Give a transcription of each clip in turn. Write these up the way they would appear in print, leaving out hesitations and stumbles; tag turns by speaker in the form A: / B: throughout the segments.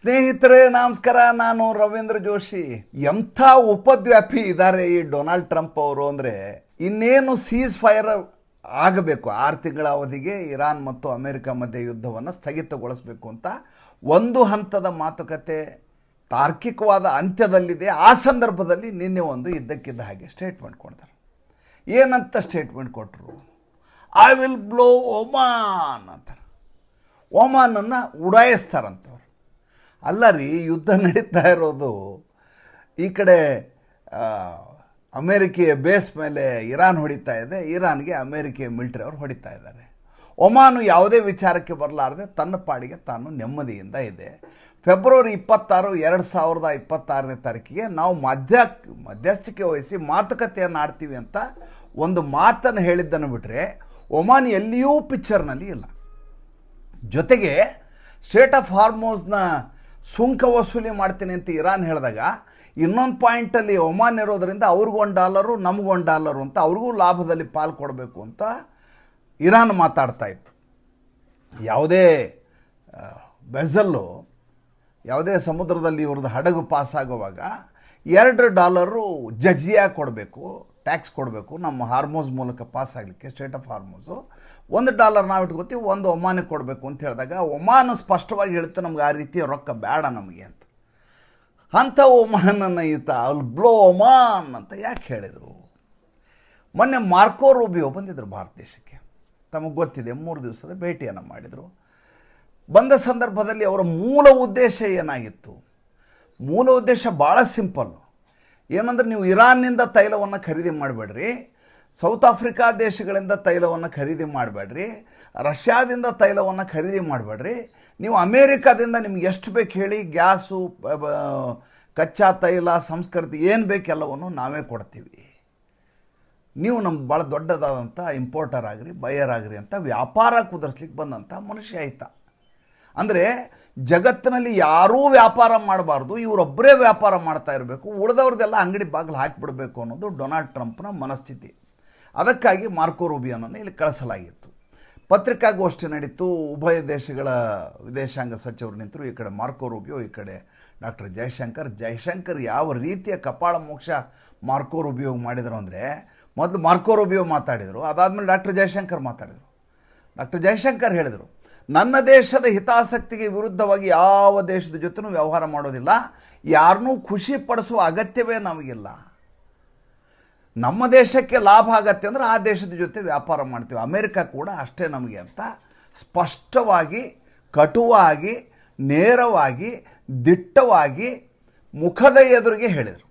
A: ಸ್ನೇಹಿತರೆ ನಮಸ್ಕಾರ. ನಾನು ರವೀಂದ್ರ ಜೋಶಿ. ಎಂಥ ಉಪದ್ವ್ಯಾಪಿ ಇದ್ದಾರೆ ಈ ಡೊನಾಲ್ಡ್ ಟ್ರಂಪ್ ಅವರು ಅಂದರೆ, ಇನ್ನೇನು ಸೀಸ್ ಫೈರ್ ಆಗಬೇಕು 6 ತಿಂಗಳ ಅವಧಿಗೆ ಇರಾನ್ ಮತ್ತು ಅಮೆರಿಕ ಮಧ್ಯೆ ಯುದ್ಧವನ್ನು ಸ್ಥಗಿತಗೊಳಿಸಬೇಕು ಅಂತ ಒಂದು ಹಂತದ ಮಾತುಕತೆ ತಾರ್ಕಿಕವಾದ ಅಂತ್ಯದಲ್ಲಿದೆ. ಆ ಸಂದರ್ಭದಲ್ಲಿ ನಿನ್ನೆ ಒಂದು ಇದ್ದಕ್ಕಿದ್ದ ಹಾಗೆ ಸ್ಟೇಟ್ಮೆಂಟ್ ಕೊಡ್ತಾರೆ. ಏನಂತ ಸ್ಟೇಟ್ಮೆಂಟ್ ಕೊಟ್ಟರು? ಐ ವಿಲ್ ಬ್ಲೋ ಒಮಾನ್ ಅಂತಾರೆ. ಒಮಾನನ್ನು ಉಡಾಯಿಸ್ತಾರಂತವ್ರು. ಅಲ್ಲ ರೀ, ಯುದ್ಧ ನಡೀತಾ ಇರೋದು ಈ ಕಡೆ ಅಮೇರಿಕೆಯ ಬೇಸ್ ಮೇಲೆ ಇರಾನ್ ಹೊಡಿತಾ ಇದೆ, ಇರಾನ್ಗೆ ಅಮೇರಿಕೆಯ ಮಿಲಿಟರಿ ಅವರು ಹೊಡಿತಾ ಇದ್ದಾರೆ. ಒಮಾನು ಯಾವುದೇ ವಿಚಾರಕ್ಕೆ ಬರಲಾರದೆ ತನ್ನ ಪಾಡಿಗೆ ತಾನು ನೆಮ್ಮದಿಯಿಂದ ಇದೆ. ಫೆಬ್ರವರಿ 26, 2026 ನಾವು ಮಧ್ಯಸ್ಥಿಕೆ ವಹಿಸಿ ಮಾತುಕತೆಯನ್ನು ಆಡ್ತೀವಿ ಅಂತ ಒಂದು ಮಾತನ್ನು ಹೇಳಿದ್ದನ್ನು ಬಿಟ್ಟರೆ ಒಮಾನ್ ಎಲ್ಲಿಯೂ ಪಿಕ್ಚರ್ನಲ್ಲಿ ಇಲ್ಲ. ಜೊತೆಗೆ ಸ್ಟ್ರೇಟ್ ಆಫ್ ಹಾರ್ಮೋಸ್ನ ಸುಂಕ ವಸೂಲಿ ಮಾಡ್ತೀನಿ ಅಂತ ಇರಾನ್ ಹೇಳಿದಾಗ ಇನ್ನೊಂದು ಪಾಯಿಂಟಲ್ಲಿ ಒಮಾನ್ ಇರೋದರಿಂದ $1 ನಮಗೊಂದು ಅಂತ ಅವ್ರಿಗೂ ಲಾಭದಲ್ಲಿ ಪಾಲು ಕೊಡಬೇಕು ಅಂತ ಇರಾನ್ ಮಾತಾಡ್ತಾ ಇತ್ತು. ಯಾವುದೇ ವೆಸಲ್ಲು ಯಾವುದೇ ಸಮುದ್ರದಲ್ಲಿ ಇವ್ರದ್ದು ಹಡಗು ಪಾಸ್ ಆಗುವಾಗ $2 ಜಜಿಯಾ ಕೊಡಬೇಕು, ಟ್ಯಾಕ್ಸ್ ಕೊಡಬೇಕು ನಮ್ಮ ಹಾರ್ಮೋಸ್ ಮೂಲಕ ಪಾಸ್ ಆಗಲಿಕ್ಕೆ, ಸ್ಟೇಟ್ ಆಫ್ ಹಾರ್ಮೋಸು. $1 ನಾವು ಇಟ್ಕೋತೀವಿ, ಒಂದು ಒಮಾನಿಗೆ ಕೊಡಬೇಕು ಅಂತ ಹೇಳಿದಾಗ ಒಮಾನು ಸ್ಪಷ್ಟವಾಗಿ ಹೇಳ್ತು ನಮ್ಗೆ ಆ ರೀತಿಯ ರೊಕ್ಕ ಬೇಡ ನಮಗೆ ಅಂತ. ಅಂಥ ಒಮಾನನ್ನು ಅಲ್ ಬ್ಲೋ ಒಮಾನ್ ಅಂತ ಯಾಕೆ ಹೇಳಿದರು? ಮೊನ್ನೆ ಮಾರ್ಕೋ ರೂಬಿಯೋ ಬಂದಿದ್ದರು ಭಾರತ ದೇಶಕ್ಕೆ. ತಮಗೆ ಗೊತ್ತಿದೆ, 3 ದಿವಸದ ಭೇಟಿಯನ್ನು ಮಾಡಿದರು. ಬಂದ ಸಂದರ್ಭದಲ್ಲಿ ಅವರ ಮೂಲ ಉದ್ದೇಶ ಏನಾಗಿತ್ತು? ಮೂಲ ಉದ್ದೇಶ ಭಾಳ ಸಿಂಪಲ್ಲು. ಏನಂದ್ರೆ, ನೀವು ಇರಾನ್ನಿಂದ ತೈಲವನ್ನು ಖರೀದಿ ಮಾಡಬೇಡ್ರಿ, ಸೌತ್ ಆಫ್ರಿಕಾ ದೇಶಗಳಿಂದ ತೈಲವನ್ನು ಖರೀದಿ ಮಾಡಬೇಡ್ರಿ, ರಷ್ಯಾದಿಂದ ತೈಲವನ್ನು ಖರೀದಿ ಮಾಡಬೇಡ್ರಿ, ನೀವು ಅಮೇರಿಕಾದಿಂದ ನಿಮ್ಗೆ ಎಷ್ಟು ಬೇಕು ಹೇಳಿ, ಗ್ಯಾಸು, ಕಚ್ಚಾ ತೈಲ, ಸಂಸ್ಕೃತಿ ಏನು ಬೇಕೆಲ್ಲವನ್ನು ನಾವೇ ಕೊಡ್ತೀವಿ, ನೀವು ನಮ್ಮ ಭಾಳ ದೊಡ್ಡದಾದಂಥ ಇಂಪೋರ್ಟರ್ ಆಗಿರಿ, ಬಯರ್ ಆಗಿರಿ ಅಂತ ವ್ಯಾಪಾರ ಕುದುರಿಸ್ಲಿಕ್ಕೆ ಬಂದಂಥ ಮನುಷ್ಯ ಆಯ್ತ. ಅಂದರೆ ಜಗತ್ತಿನಲ್ಲಿ ಯಾರೂ ವ್ಯಾಪಾರ ಮಾಡಬಾರ್ದು, ಇವರೊಬ್ಬರೇ ವ್ಯಾಪಾರ ಮಾಡ್ತಾ ಇರಬೇಕು, ಉಳಿದವ್ರದ್ದೆಲ್ಲ ಅಂಗಡಿ ಬಾಗಿಲು ಹಾಕಿಬಿಡಬೇಕು ಅನ್ನೋದು ಡೊನಾಲ್ಡ್ ಟ್ರಂಪ್ನ ಮನಸ್ಥಿತಿ. ಅದಕ್ಕಾಗಿ ಮಾರ್ಕೋ ರೂಬಿಯೋನನ್ನು ಇಲ್ಲಿ ಕಳಿಸಲಾಗಿತ್ತು. ಪತ್ರಿಕಾಗೋಷ್ಠಿ ನಡೀತು. ಉಭಯ ದೇಶಗಳ ವಿದೇಶಾಂಗ ಸಚಿವರು ನಿಂತರು. ಈ ಕಡೆ ಮಾರ್ಕೋ ರೂಬಿಯೋ, ಈ ಕಡೆ ಡಾಕ್ಟರ್ ಜೈಶಂಕರ್ ಯಾವ ರೀತಿಯ ಕಪಾಳ ಮೋಕ್ಷ ಮಾರ್ಕೋ ರೂಬಿಯೋ ಮಾಡಿದರು ಅಂದರೆ, ಮೊದಲು ಮಾರ್ಕೋ ರೂಬಿಯೋ ಮಾತಾಡಿದರು, ಅದಾದಮೇಲೆ ಡಾಕ್ಟರ್ ಜೈಶಂಕರ್ ಮಾತಾಡಿದರು. ಡಾಕ್ಟರ್ ಜೈಶಂಕರ್ ಹೇಳಿದರು, ನನ್ನ ದೇಶದ ಹಿತಾಸಕ್ತಿಗೆ ವಿರುದ್ಧವಾಗಿ ಯಾವ ದೇಶದ ಜೊತೆನೂ ವ್ಯವಹಾರ ಮಾಡೋದಿಲ್ಲ, ಯಾರನ್ನೂ ಖುಷಿ ಪಡಿಸುವ ಅಗತ್ಯವೇ ನಮಗಿಲ್ಲ, ನಮ್ಮ ದೇಶಕ್ಕೆ ಲಾಭ ಆಗತ್ತೆ ಅಂದರೆ ಆ ದೇಶದ ಜೊತೆ ವ್ಯಾಪಾರ ಮಾಡ್ತೀವಿ, ಅಮೇರಿಕ ಕೂಡ ಅಷ್ಟೇ ನಮಗೆ ಅಂತ ಸ್ಪಷ್ಟವಾಗಿ, ಕಟುವಾಗಿ, ನೇರವಾಗಿ, ದಿಟ್ಟವಾಗಿ ಮುಖದ ಎದುರಿಗೆ ಹೇಳಿದರು.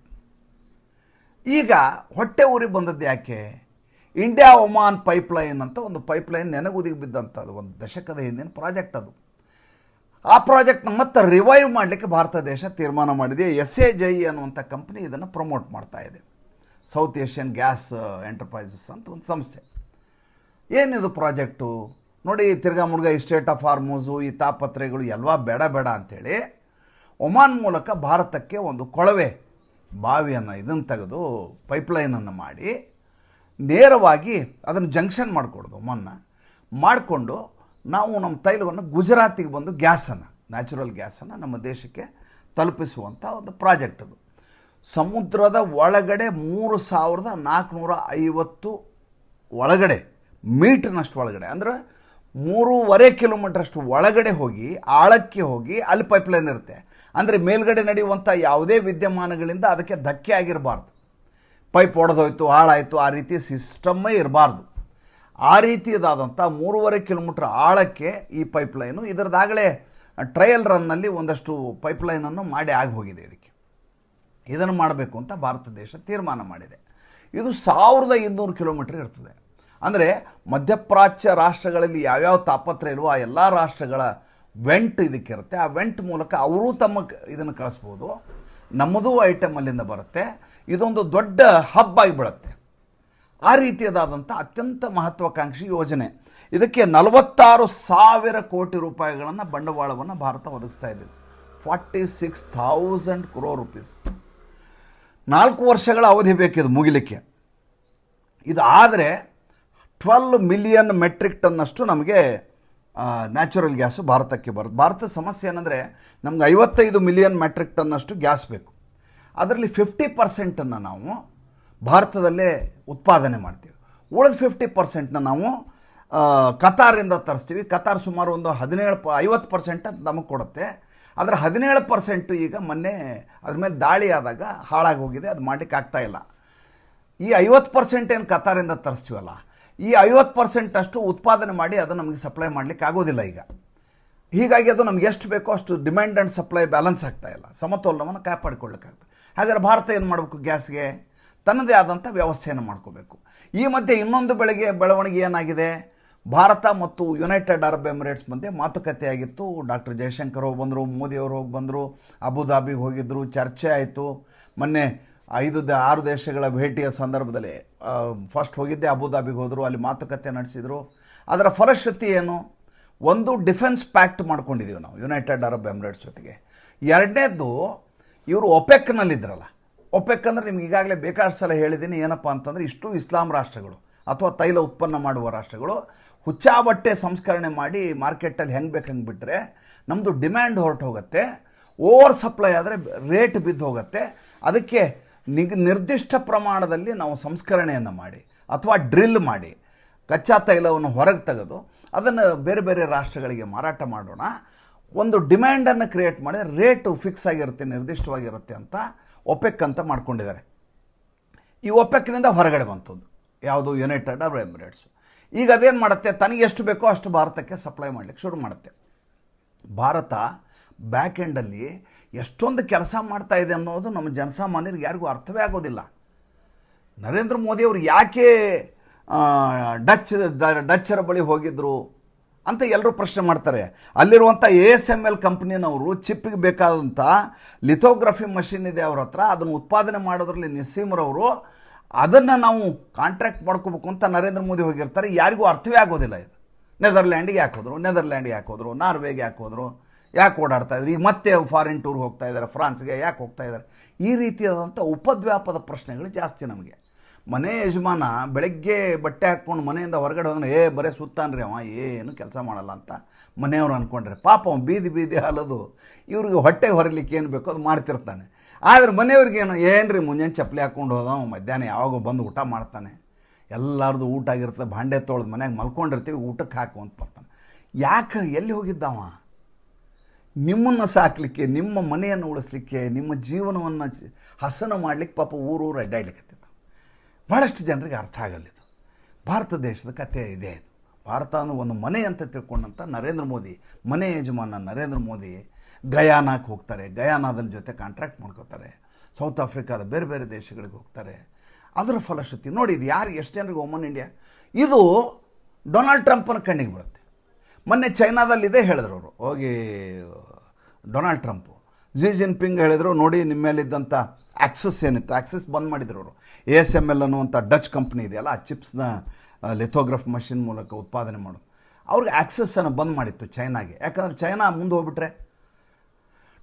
A: ಈಗ ಹೊಟ್ಟೆ ಊರಿ ಬಂದದ್ದು ಯಾಕೆ? ಇಂಡಿಯಾ ಒಮಾನ್ ಪೈಪ್ಲೈನ್ ಅಂತ ಒಂದು ಪೈಪ್ಲೈನ್ ನೆನಗುದಿಗೆ ಬಿದ್ದಂಥದ್ದು, ಒಂದು ದಶಕದ ಹಿಂದಿನ ಪ್ರಾಜೆಕ್ಟ್ ಅದು. ಆ ಪ್ರಾಜೆಕ್ಟ್ನ ಮತ್ತೆ ರಿವೈವ್ ಮಾಡಲಿಕ್ಕೆ ಭಾರತ ದೇಶ ತೀರ್ಮಾನ ಮಾಡಿದೆ. SAJE ಅನ್ನುವಂಥ ಕಂಪ್ನಿ ಇದನ್ನು ಪ್ರಮೋಟ್ ಮಾಡ್ತಾ ಇದೆ. ಸೌತ್ ಏಷ್ಯನ್ ಗ್ಯಾಸ್ ಎಂಟರ್ಪ್ರೈಸಸ್ ಅಂತ ಒಂದು ಸಂಸ್ಥೆ. ಏನಿದು ಪ್ರಾಜೆಕ್ಟು ನೋಡಿ, ತಿರ್ಗಾ ಮುರ್ಗಾ ಈ ಸ್ಟೇಟ್ ಆಫ್ ಹಾರ್ಮೋಸು, ಈ ತಾಪತ್ರೆಗಳು ಎಲ್ಲ ಬೇಡ ಅಂಥೇಳಿ ಒಮಾನ್ ಮೂಲಕ ಭಾರತಕ್ಕೆ ಒಂದು ಕೊಳವೆ ಬಾವಿಯನ್ನು ಇದನ್ನು ತೆಗೆದು ಪೈಪ್ಲೈನನ್ನು ಮಾಡಿ ನೇರವಾಗಿ ಅದನ್ನು ಜಂಕ್ಷನ್ ಮಾಡಿಕೊಡೋದು. ಒಮಾನ್ನ ಮಾಡಿಕೊಂಡು ನಾವು ನಮ್ಮ ತೈಲವನ್ನು ಗುಜರಾತಿಗೆ ಬಂದು ಗ್ಯಾಸನ್ನು, ನ್ಯಾಚುರಲ್ ಗ್ಯಾಸನ್ನು ನಮ್ಮ ದೇಶಕ್ಕೆ ತಲುಪಿಸುವಂಥ ಒಂದು ಪ್ರಾಜೆಕ್ಟ್ ಅದು. ಸಮುದ್ರದ ಒಳಗಡೆ 3450 ಒಳಗಡೆ ಮೀಟರ್ನಷ್ಟು ಒಳಗಡೆ, ಅಂದರೆ 3.5 ಕಿಲೋಮೀಟ್ರಷ್ಟು ಒಳಗಡೆ ಹೋಗಿ ಆಳಕ್ಕೆ ಹೋಗಿ ಅಲ್ಲಿ ಪೈಪ್ಲೈನ್ ಇರುತ್ತೆ. ಅಂದರೆ ಮೇಲ್ಗಡೆ ನಡೆಯುವಂಥ ಯಾವುದೇ ವಿದ್ಯಮಾನಗಳಿಂದ ಅದಕ್ಕೆ ಧಕ್ಕೆ ಆಗಿರಬಾರ್ದು. ಪೈಪ್ ಒಡೆದೋಯ್ತು, ಹಾಳಾಯಿತು, ಆ ರೀತಿ ಸಿಸ್ಟಮ್ಮೇ ಇರಬಾರ್ದು. ಆ ರೀತಿಯದಾದಂಥ 3.5 ಕಿಲೋಮೀಟ್ರ್ ಆಳಕ್ಕೆ ಈ ಪೈಪ್ಲೈನು. ಇದರದಾಗಲೇ ಟ್ರಯಲ್ ರನ್ನಲ್ಲಿ ಒಂದಷ್ಟು ಪೈಪ್ಲೈನನ್ನು ಮಾಡಿ ಆಗಿ ಹೋಗಿದೆ. ಇದನ್ನು ಮಾಡಬೇಕು ಅಂತ ಭಾರತ ದೇಶ ತೀರ್ಮಾನ ಮಾಡಿದೆ. ಇದು 1200 ಕಿಲೋಮೀಟ್ರ್ ಇರ್ತದೆ. ಅಂದರೆ ಮಧ್ಯಪ್ರಾಚ್ಯ ರಾಷ್ಟ್ರಗಳಲ್ಲಿ ಯಾವ್ಯಾವ ತಾಪತ್ರೆ ಇಲ್ವೋ ಆ ಎಲ್ಲ ರಾಷ್ಟ್ರಗಳ ವೆಂಟ್ ಇದಕ್ಕಿರುತ್ತೆ. ಆ ವೆಂಟ್ ಮೂಲಕ ಅವರೂ ತಮ್ಮ ಇದನ್ನು ಕಳಿಸ್ಬೋದು, ನಮ್ಮದೂ ಐಟಮ್ ಅಲ್ಲಿಂದ ಬರುತ್ತೆ. ಇದೊಂದು ದೊಡ್ಡ ಹಬ್ ಆಗಿಬಿಡುತ್ತೆ. ಆ ರೀತಿಯದಾದಂಥ ಅತ್ಯಂತ ಮಹತ್ವಾಕಾಂಕ್ಷಿ ಯೋಜನೆ. ಇದಕ್ಕೆ 46,000 ಕೋಟಿ ರೂಪಾಯಿಗಳನ್ನು ಬಂಡವಾಳವನ್ನು ಭಾರತ ಒದಗಿಸ್ತಾ ಇದೆ. 46,000 crore rupees. 4 ವರ್ಷಗಳ ಅವಧಿ ಬೇಕಿದು ಮುಗಿಲಿಕ್ಕೆ. ಇದು ಆದರೆ 12 ಮಿಲಿಯನ್ ಮೆಟ್ರಿಕ್ ಟನ್ನಷ್ಟು ನಮಗೆ ನ್ಯಾಚುರಲ್ ಗ್ಯಾಸು ಭಾರತಕ್ಕೆ ಬರುತ್ತೆ. ಭಾರತದ ಸಮಸ್ಯೆ ಏನಂದರೆ ನಮ್ಗೆ 55 ಮಿಲಿಯನ್ ಮೆಟ್ರಿಕ್ ಟನ್ನಷ್ಟು ಗ್ಯಾಸ್ ಬೇಕು. ಅದರಲ್ಲಿ 50% ನಾವು ಭಾರತದಲ್ಲೇ ಉತ್ಪಾದನೆ ಮಾಡ್ತೀವಿ. ಉಳಿದ 50% ನಾವು ಕತಾರಿಂದ ತರಿಸ್ತೀವಿ. ಕತಾರ್ ಸುಮಾರು ಒಂದು 50% ನಮಗೆ ಕೊಡುತ್ತೆ. ಅದರ 17% ಈಗ ಮೊನ್ನೆ ಅದ್ರ ಮೇಲೆ ದಾಳಿ ಆದಾಗ ಹಾಳಾಗಿ ಹೋಗಿದೆ, ಅದು ಮಾಡಲಿಕ್ಕೆ ಆಗ್ತಾಯಿಲ್ಲ. ಈ 50% ಏನು ಕತಾರಿಂದ ತರಿಸ್ತೀವಲ್ಲ, ಈ 50% ಅಷ್ಟು ಉತ್ಪಾದನೆ ಮಾಡಿ ಅದು ನಮಗೆ ಸಪ್ಲೈ ಮಾಡಲಿಕ್ಕೆ ಆಗೋದಿಲ್ಲ ಈಗ. ಹೀಗಾಗಿ ಅದು ನಮ್ಗೆ ಎಷ್ಟು ಬೇಕೋ ಅಷ್ಟು ಡಿಮ್ಯಾಂಡ್ ಆ್ಯಂಡ್ ಸಪ್ಲೈ ಬ್ಯಾಲೆನ್ಸ್ ಆಗ್ತಾಯಿಲ್ಲ, ಸಮತೋಲನವನ್ನು ಕಾಪಾಡಿಕೊಳ್ಳೋಕ್ಕಾಗ್ತದೆ. ಹಾಗಾದ್ರೆ ಭಾರತ ಏನು ಮಾಡಬೇಕು? ಗ್ಯಾಸ್ಗೆ ತನ್ನದೇ ಆದಂಥ ವ್ಯವಸ್ಥೆಯನ್ನು ಮಾಡ್ಕೋಬೇಕು. ಈ ಮಧ್ಯೆ ಇನ್ನೊಂದು ಬೆಳವಣಿಗೆ ಏನಾಗಿದೆ, ಭಾರತ ಮತ್ತು ಯುನೈಟೆಡ್ ಅರಬ್ ಎಮಿರೇಟ್ಸ್ ಮಧ್ಯೆ ಮಾತುಕತೆ ಆಗಿತ್ತು. ಡಾಕ್ಟರ್ ಜಯಶಂಕರ್ ಹೋಗಿ ಬಂದರು, ಮೋದಿಯವರು ಹೋಗಿ ಬಂದರು, ಅಬುಧಾಬಿಗೆ ಹೋಗಿದ್ದರು, ಚರ್ಚೆ ಆಯಿತು. ಮೊನ್ನೆ 5-6 ದೇಶಗಳ ಭೇಟಿಯ ಸಂದರ್ಭದಲ್ಲಿ ಫಸ್ಟ್ ಹೋಗಿದ್ದೆ ಅಬುಧಾಬಿಗೆ ಹೋದರು, ಅಲ್ಲಿ ಮಾತುಕತೆ ನಡೆಸಿದರು. ಅದರ ಫಲಶ್ರುತಿ ಏನು? ಒಂದು, ಡಿಫೆನ್ಸ್ ಪ್ಯಾಕ್ಟ್ ಮಾಡ್ಕೊಂಡಿದ್ದೀವಿ ನಾವು ಯುನೈಟೆಡ್ ಅರಬ್ ಎಮಿರೇಟ್ಸ್ ಜೊತೆಗೆ. ಎರಡನೇದು, ಇವರು ಒಪೆಕ್ನಲ್ಲಿದ್ದರಲ್ಲ, ಒಪೆಕ್ ಅಂದರೆ ನಿಮ್ಗೆ ಈಗಾಗಲೇ ಬೇಕಾದಷ್ಟು ಸಲ ಹೇಳಿದ್ದೀನಿ. ಏನಪ್ಪ ಅಂತಂದರೆ ಇಷ್ಟು ಇಸ್ಲಾಂ ರಾಷ್ಟ್ರಗಳು ಅಥವಾ ತೈಲ ಉತ್ಪನ್ನ ಮಾಡುವ ರಾಷ್ಟ್ರಗಳು ಹುಚ್ಚಾಬಟ್ಟೆ ಸಂಸ್ಕರಣೆ ಮಾಡಿ ಮಾರ್ಕೆಟಲ್ಲಿ ಹೆಂಗೆ ಬೇಕು ಹಂಗೆ ಬಿಟ್ಟರೆ ನಮ್ಮದು ಡಿಮ್ಯಾಂಡ್ ಹೊರಟು ಹೋಗುತ್ತೆ, ಓವರ್ ಸಪ್ಲೈ ಆದರೆ ರೇಟ್ ಬಿದ್ದು ಹೋಗುತ್ತೆ. ಅದಕ್ಕೆ ನಿರ್ದಿಷ್ಟ ಪ್ರಮಾಣದಲ್ಲಿ ನಾವು ಸಂಸ್ಕರಣೆಯನ್ನು ಮಾಡಿ ಅಥವಾ ಡ್ರಿಲ್ ಮಾಡಿ ಕಚ್ಚಾ ತೈಲವನ್ನು ಹೊರಗೆ ತೆಗೆದು ಅದನ್ನು ಬೇರೆ ಬೇರೆ ರಾಷ್ಟ್ರಗಳಿಗೆ ಮಾರಾಟ ಮಾಡೋಣ. ಒಂದು ಡಿಮ್ಯಾಂಡನ್ನು ಕ್ರಿಯೇಟ್ ಮಾಡಿ ರೇಟು ಫಿಕ್ಸ್ ಆಗಿರುತ್ತೆ, ನಿರ್ದಿಷ್ಟವಾಗಿರುತ್ತೆ ಅಂತ ಒಪೆಕ್ ಅಂತ ಮಾಡ್ಕೊಂಡಿದ್ದಾರೆ. ಈ ಒಪೆಕ್ನಿಂದ ಹೊರಗಡೆ ಬಂತದ್ದು ಯಾವುದು? United Arab Emirates. ಈಗ ಅದೇನು ಮಾಡುತ್ತೆ? ತನಗೆ ಎಷ್ಟು ಬೇಕೋ ಅಷ್ಟು ಭಾರತಕ್ಕೆ ಸಪ್ಲೈ ಮಾಡಲಿಕ್ಕೆ ಶುರು ಮಾಡುತ್ತೆ. ಭಾರತ ಬ್ಯಾಕ್ ಎಂಡಲ್ಲಿ ಎಷ್ಟೊಂದು ಕೆಲಸ ಮಾಡ್ತಾ ಇದೆ ಅನ್ನೋದು ನಮ್ಮ ಜನಸಾಮಾನ್ಯರಿಗೆ ಯಾರಿಗೂ ಅರ್ಥವೇ ಆಗೋದಿಲ್ಲ. ನರೇಂದ್ರ ಮೋದಿಯವರು ಯಾಕೆ ಡಚ್ಚರ ಬಳಿ ಹೋಗಿದ್ರು ಅಂತ ಎಲ್ಲರೂ ಪ್ರಶ್ನೆ ಮಾಡ್ತಾರೆ. ಅಲ್ಲಿರುವಂಥ ASML ಕಂಪ್ನಿನವರು ಚಿಪ್ಪಿಗೆ ಬೇಕಾದಂಥ ಲಿಥೋಗ್ರಫಿ ಮಷಿನ್ ಇದೆ ಅವ್ರ ಹತ್ರ, ಅದನ್ನು ಉತ್ಪಾದನೆ ಮಾಡೋದ್ರಲ್ಲಿ ನಿಸ್ಸೀಮರವರು, ಅದನ್ನು ನಾವು ಕಾಂಟ್ರಾಕ್ಟ್ ಮಾಡ್ಕೋಬೇಕು ಅಂತ ನರೇಂದ್ರ ಮೋದಿ ಹೋಗಿರ್ತಾರೆ. ಯಾರಿಗೂ ಅರ್ಥವೇ ಆಗೋದಿಲ್ಲ ಇದು. ನೆದರ್ಲ್ಯಾಂಡಿಗೆ ಯಾಕೆ ಹೋದರು, ನಾರ್ವೆಗೆ ಯಾಕೆ ಹೋದರು, ಯಾಕೆ ಓಡಾಡ್ತಾ ಇದ್ರು, ಈಗ ಮತ್ತೆ ಫಾರಿನ್ ಟೂರ್ ಹೋಗ್ತಾ ಇದ್ದಾರೆ, ಫ್ರಾನ್ಸ್ಗೆ ಯಾಕೆ ಹೋಗ್ತಾ ಇದ್ದಾರೆ? ಈ ರೀತಿಯಾದಂಥ ಉಪದ್ವ್ಯಾಪದ ಪ್ರಶ್ನೆಗಳು ಜಾಸ್ತಿ ನಮಗೆ. ಮನೆ ಯಜಮಾನ ಬೆಳಗ್ಗೆ ಬಟ್ಟೆ ಹಾಕ್ಕೊಂಡು ಮನೆಯಿಂದ ಹೊರಗಡೆ ಹೋದ್ರೆ ಬರೀ ಸುತ್ತಾನ್ರಿ ಅವ, ಏನು ಕೆಲಸ ಮಾಡಲ್ಲ ಅಂತ ಮನೆಯವರು ಅಂದ್ಕೊಂಡ್ರೆ, ಪಾಪ ಅವನು ಬೀದಿ ಅಲ್ಲದು ಇವ್ರಿಗೆ ಹೊಟ್ಟೆಗೆ ಹೊರಲಿಕ್ಕೆ ಏನು ಬೇಕೋ ಅದು ಮಾಡ್ತಿರ್ತಾನೆ. ಆದರೆ ಮನೆಯವ್ರಿಗೇನು, ಏನ್ರಿ ಮುಂಜಾನೆ ಚಪ್ಪಲಿ ಹಾಕ್ಕೊಂಡು ಹೋದ, ಮಧ್ಯಾಹ್ನ ಯಾವಾಗ ಬಂದು ಊಟ ಮಾಡ್ತಾನೆ, ಎಲ್ಲರದು ಊಟ ಆಗಿರ್ತದೆ, ಭಾಂಡೆ ತೊಳೆದು ಮನೆಯಾಗ ಮಲ್ಕೊಂಡಿರ್ತೀವಿ, ಊಟಕ್ಕೆ ಹಾಕು ಅಂತ ಬರ್ತಾನೆ. ಯಾಕೆ? ಎಲ್ಲಿ ಹೋಗಿದ್ದವ? ನಿಮ್ಮನ್ನು ಸಾಕಲಿಕ್ಕೆ, ನಿಮ್ಮ ಮನೆಯನ್ನು ಉಳಿಸ್ಲಿಕ್ಕೆ, ನಿಮ್ಮ ಜೀವನವನ್ನು ಹಸನು ಮಾಡಲಿಕ್ಕೆ ಪಾಪ ಊರೂರು ಅಡ್ಡಾಡ್ಲಿಕ್ಕೆ ಭಾಳಷ್ಟು ಜನರಿಗೆ ಅರ್ಥ ಆಗಲ್ಲಿದು. ಭಾರತ ದೇಶದ ಕಥೆ ಇದೆ ಇದು. ಭಾರತ ಅನ್ನೋ ಒಂದು ಮನೆ ಅಂತ ತಿಳ್ಕೊಂಡಂಥ ನರೇಂದ್ರ ಮೋದಿ, ಮನೆ ಯಜಮಾನ ನರೇಂದ್ರ ಮೋದಿ ಗಯಾನಾಕ್ಕೆ ಹೋಗ್ತಾರೆ, ಗಯಾನಾದಲ್ಲಿ ಜೊತೆ ಕಾಂಟ್ರಾಕ್ಟ್ ಮಾಡ್ಕೋತಾರೆ, ಸೌತ್ ಆಫ್ರಿಕಾದ ಬೇರೆ ಬೇರೆ ದೇಶಗಳಿಗೆ ಹೋಗ್ತಾರೆ. ಅದರ ಫಲಶ್ರುತಿ ನೋಡಿ, ಇದು ಯಾರು ಎಷ್ಟು ಜನರಿಗೆ ಒಮ್ಮನ್ ಇಂಡಿಯಾ. ಇದು ಡೊನಾಲ್ಡ್ ಟ್ರಂಪನ ಕಣ್ಣಿಗೆ ಬರುತ್ತೆ. ಮೊನ್ನೆ ಚೈನಾದಲ್ಲಿದೆ ಹೇಳಿದ್ರು ಅವರು ಹೋಗಿ, ಡೊನಾಲ್ಡ್ ಟ್ರಂಪು ಜಿ ಜಿನ್ಪಿಂಗ್ ಹೇಳಿದರು, ನೋಡಿ ನಿಮ್ಮ ಮೇಲಿದ್ದಂಥ ಆಕ್ಸಸ್ ಏನಿತ್ತು, ಆಕ್ಸಸ್ ಬಂದ್ ಮಾಡಿದ್ರು ಅವರು. ASML ಅನ್ನುವಂಥ ಡಚ್ ಕಂಪ್ನಿ ಇದೆಯಲ್ಲ, ಆ ಚಿಪ್ಸ್ನ ಲಿಥೋಗ್ರಫ್ ಮಷಿನ್ ಮೂಲಕ ಉತ್ಪಾದನೆ ಮಾಡೋದು, ಅವ್ರಿಗೆ ಆಕ್ಸಸ್ಸನ್ನು ಬಂದ್ ಮಾಡಿತ್ತು ಚೈನಾಗೆ. ಯಾಕಂದರೆ ಚೈನಾ ಮುಂದೆ ಹೋಗ್ಬಿಟ್ರೆ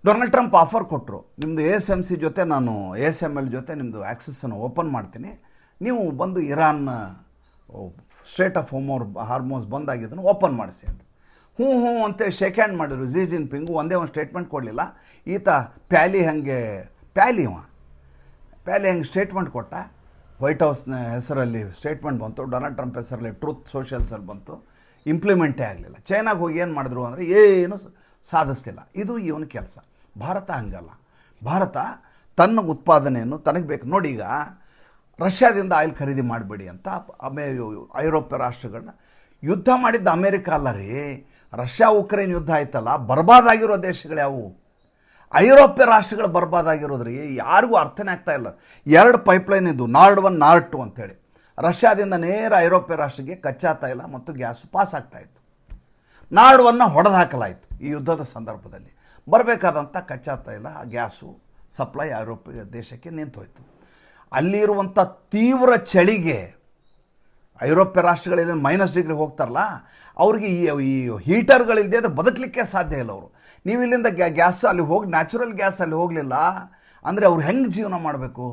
A: ಡೊನಾಲ್ಡ್ ಟ್ರಂಪ್ ಆಫರ್ ಕೊಟ್ಟರು, ನಿಮ್ಮದು ASMC ಜೊತೆ ನಾನು ASML ಜೊತೆ ನಿಮ್ಮದು ಆಕ್ಸಸ್ಸನ್ನು ಓಪನ್ ಮಾಡ್ತೀನಿ, ನೀವು ಬಂದು ಇರಾನ್ ಸ್ಟ್ರೇಟ್ ಆಫ್ ಹಾರ್ಮೋಸ್ ಬಂದಾಗಿದ್ದನ್ನು ಓಪನ್ ಮಾಡಿಸಿ ಅಂತ. ಹ್ಞೂ ಅಂತೇಳಿ ಶೇಕ್ ಹ್ಯಾಂಡ್ ಮಾಡಿದ್ರು ಜಿ ಜಿನ್ಪಿಂಗು. ಒಂದೇ ಒಂದು ಸ್ಟೇಟ್ಮೆಂಟ್ ಕೊಡಲಿಲ್ಲ. ಈತ ಪ್ಯಾಲಿ ಹೆಂಗೆ ಸ್ಟೇಟ್ಮೆಂಟ್ ಕೊಟ್ಟ. ವೈಟ್ ಹೌಸ್ನ ಹೆಸರಲ್ಲಿ ಸ್ಟೇಟ್ಮೆಂಟ್ ಬಂತು, ಡೊನಾಲ್ಡ್ ಟ್ರಂಪ್ ಹೆಸರಲ್ಲಿ ಟ್ರೂತ್ ಸೋಷಿಯಲ್ಸಲ್ಲಿ ಬಂತು, ಇಂಪ್ಲಿಮೆಂಟೇ ಆಗಲಿಲ್ಲ. ಚೈನಾಗೆ ಹೋಗಿ ಏನು ಮಾಡಿದ್ರು ಅಂದರೆ ಏನು ಸಾಧಿಸಲಿಲ್ಲ. ಇದು ಇವನ ಕೆಲಸ. ಭಾರತ ಹಂಗಲ್ಲ. ಭಾರತ ತನ್ನ ಉತ್ಪಾದನೆಯನ್ನು ತನಗೆ ಬೇಕು. ನೋಡಿ, ಈಗ ರಷ್ಯಾದಿಂದ ಆಯಿಲ್ ಖರೀದಿ ಮಾಡಬೇಡಿ ಅಂತ ಐರೋಪ್ಯ ರಾಷ್ಟ್ರಗಳನ್ನ ಯುದ್ಧ ಮಾಡಿದ್ದ ಅಮೇರಿಕ ಅಲ್ಲ ರೀ. ರಷ್ಯಾ ಉಕ್ರೇನ್ ಯುದ್ಧ ಆಯ್ತಲ್ಲ, ಬರ್ಬಾದಾಗಿರೋ ದೇಶಗಳು ಯಾವುವು? ಐರೋಪ್ಯ ರಾಷ್ಟ್ರಗಳು ಬರ್ಬಾದಾಗಿರೋದ್ರಿ. ಯಾರಿಗೂ ಅರ್ಥನೇ ಆಗ್ತಾ ಇಲ್ಲ. 2 ಪೈಪ್ಲೈನ್ ಇದ್ದು, ನಾರ್ಡ್ 1 ನಾರ್ಡ್ 2 ಅಂತೇಳಿ. ರಷ್ಯಾದಿಂದ ನೇರ ಐರೋಪ್ಯ ರಾಷ್ಟ್ರಕ್ಕೆ ಕಚ್ಚಾ ತೈಲ ಮತ್ತು ಗ್ಯಾಸು ಪಾಸ್ ಆಗ್ತಾಯಿತ್ತು. ನಾರ್ಡ್ 1ನ ಹೊಡೆದು ಹಾಕಲಾಯಿತು ಈ ಯುದ್ಧದ ಸಂದರ್ಭದಲ್ಲಿ. ಬರಬೇಕಾದಂಥ ಕಚ್ಚಾ ತೈಲ ಗ್ಯಾಸು ಸಪ್ಲೈ ಐರೋಪ್ಯ ದೇಶಕ್ಕೆ ನಿಂತೋಯ್ತು. ಅಲ್ಲಿರುವಂಥ ತೀವ್ರ ಚಳಿಗೆ ಐರೋಪ್ಯ ರಾಷ್ಟ್ರಗಳಲ್ಲಿ -ಡಿಗ್ರಿ ಹೋಗ್ತಾರಲ್ಲ, ಅವ್ರಿಗೆ ಈ ಹೀಟರ್ಗಳಿಲ್ಲದೆ ಅದು ಬದುಕಲಿಕ್ಕೆ ಸಾಧ್ಯ ಇಲ್ಲ. ಅವರು ನೀವು ಇಲ್ಲಿಂದ ಗ್ಯಾಸ್ ಅಲ್ಲಿ ಹೋಗಿ ನ್ಯಾಚುರಲ್ ಗ್ಯಾಸ್ ಅಲ್ಲಿ ಹೋಗಲಿಲ್ಲ ಅಂದರೆ ಅವ್ರು ಹೆಂಗೆ ಜೀವನ ಮಾಡಬೇಕು?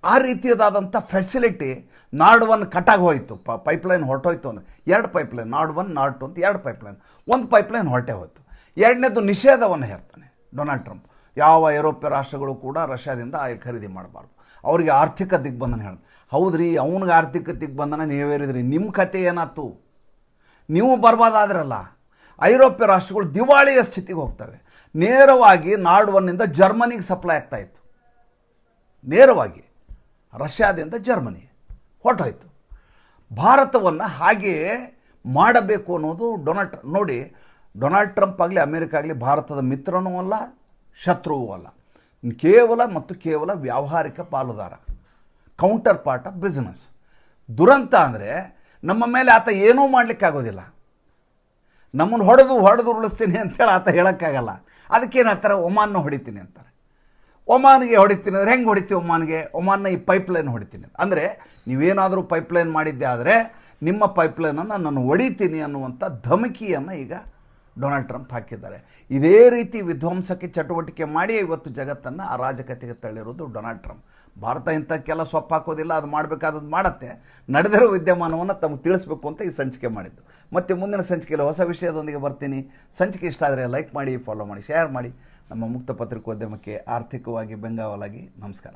A: ಆ ರೀತಿಯಾದಂಥ ಫೆಸಿಲಿಟಿ ನಾರ್ಡ್ ಒನ್ ಕಟ್ಟಾಗಿ ಹೋಯಿತು, ಪೈಪ್ಲೈನ್ ಹೊರಟೋಯ್ತು ಅಂದರೆ 2 ಪೈಪ್ಲೈನ್, ನಾರ್ಡ್ 1 ನಾರ್ಡ್ 2 ಅಂತ 2 ಪೈಪ್ಲೈನ್, 1 ಪೈಪ್ಲೈನ್ ಹೊರಟೆ ಹೋಯ್ತು. ಎರಡನೇದು ನಿಷೇಧವನ್ನು ಹೇರ್ತಾನೆ ಡೊನಾಲ್ಡ್ ಟ್ರಂಪ್. ಯಾವ ಐರೋಪ್ಯ ರಾಷ್ಟ್ರಗಳು ಕೂಡ ರಷ್ಯಾದಿಂದ ಆಯಿಲ್ ಖರೀದಿ ಮಾಡಬಾರ್ದು, ಅವರಿಗೆ ಆರ್ಥಿಕ ದಿಗ್ಬಂಧನ ಹೇಳಿ. ಹೌದ್ರಿ, ಅವನಿಗೆ ಆರ್ಥಿಕ ದಿಗ್ಬಂಧನ ನೀವೇರಿದ್ರಿ, ನಿಮ್ಮ ಕತೆ ಏನಾಯ್ತು? ನೀವು ಬರ್ಬಾದಾದ್ರಲ್ಲ. ಐರೋಪ್ಯ ರಾಷ್ಟ್ರಗಳು ದಿವಾಳಿಯ ಸ್ಥಿತಿಗೆ ಹೋಗ್ತವೆ. ನೇರವಾಗಿ ನಾರ್ಡ್ 1ನಿಂದ ಜರ್ಮನಿಗೆ ಸಪ್ಲೈ ಆಗ್ತಾಯಿತ್ತು, ನೇರವಾಗಿ ರಷ್ಯಾದಿಂದ ಜರ್ಮನಿ ಹೊರಟೋಯ್ತು. ಭಾರತವನ್ನು ಹಾಗೆಯೇ ಮಾಡಬೇಕು ಅನ್ನೋದು ನೋಡಿ, ಡೊನಾಲ್ಡ್ ಟ್ರಂಪ್ ಆಗಲಿ ಅಮೇರಿಕ ಆಗಲಿ ಭಾರತದ ಮಿತ್ರನೂ ಅಲ್ಲ, ಶತ್ರುವೂ ಅಲ್ಲ, ಕೇವಲ ವ್ಯಾವಹಾರಿಕ ಪಾಲುದಾರ, ಕೌಂಟರ್ ಪಾರ್ಟ್ ಆಫ್ ಬಿಸ್ನೆಸ್. ದುರಂತ ಅಂದರೆ ನಮ್ಮ ಮೇಲೆ ಆತ ಏನೂ ಮಾಡಲಿಕ್ಕಾಗೋದಿಲ್ಲ. ನಮ್ಮನ್ನು ಹೊಡೆದು ಉರುಳಿಸ್ತೀನಿ ಅಂತೇಳಿ ಆತ ಹೇಳೋಕ್ಕಾಗಲ್ಲ. ಅದಕ್ಕೇನಂತಾರೆ, ಒಮಾನ್ನ ಹೊಡಿತೀನಿ ಅಂತಾರೆ. ಒಮಾನ್ಗೆ ಹೊಡಿತೀನಿ ಅಂದರೆ ಹೆಂಗೆ ಹೊಡಿತೀವಿ? ಒಮಾನ್ನ ಈ ಪೈಪ್ಲೈನ್ ಹೊಡಿತೀನಿ ಅಂದರೆ, ನೀವೇನಾದರೂ ಪೈಪ್ಲೈನ್ ಮಾಡಿದ್ದೆ ಆದರೆ ನಿಮ್ಮ ಪೈಪ್ಲೈನನ್ನು ನಾನು ಹೊಡಿತೀನಿ ಅನ್ನುವಂಥ ಧಮಕಿಯನ್ನು ಈಗ ಡೊನಾಲ್ಡ್ ಟ್ರಂಪ್ ಹಾಕಿದ್ದಾರೆ. ಇದೇ ರೀತಿ ವಿಧ್ವಂಸಕ್ಕೆ ಚಟುವಟಿಕೆ ಮಾಡಿ ಇವತ್ತು ಜಗತ್ತನ್ನು ಅರಾಜಕತೆಗೆ ತಳ್ಳಿರೋದು ಡೊನಾಲ್ಡ್ ಟ್ರಂಪ್. ಭಾರತ ಇಂಥ ಕೆಲ ಸೊಪ್ಪು ಹಾಕೋದಿಲ್ಲ, ಅದು ಮಾಡಬೇಕಾದದ್ದು ಮಾಡುತ್ತೆ. ನಡೆದಿರೋ ವಿದ್ಯಮಾನವನ್ನು ತಮಗೆ ತಿಳಿಸ್ಬೇಕು ಅಂತ ಈ ಸಂಚಿಕೆ ಮಾಡಿದ್ದು. ಮತ್ತು ಮುಂದಿನ ಸಂಚಿಕೆಯಲ್ಲಿ ಹೊಸ ವಿಷಯದೊಂದಿಗೆ ಬರ್ತೀನಿ. ಸಂಚಿಕೆ ಇಷ್ಟ ಆದರೆ ಲೈಕ್ ಮಾಡಿ, ಫಾಲೋ ಮಾಡಿ, ಶೇರ್ ಮಾಡಿ. ನಮ್ಮ ಮುಕ್ತ ಪತ್ರಿಕೋದ್ಯಮಕ್ಕೆ ಆರ್ಥಿಕವಾಗಿ ಬೆಂಗಾವಲಾಗಿ. ನಮಸ್ಕಾರ.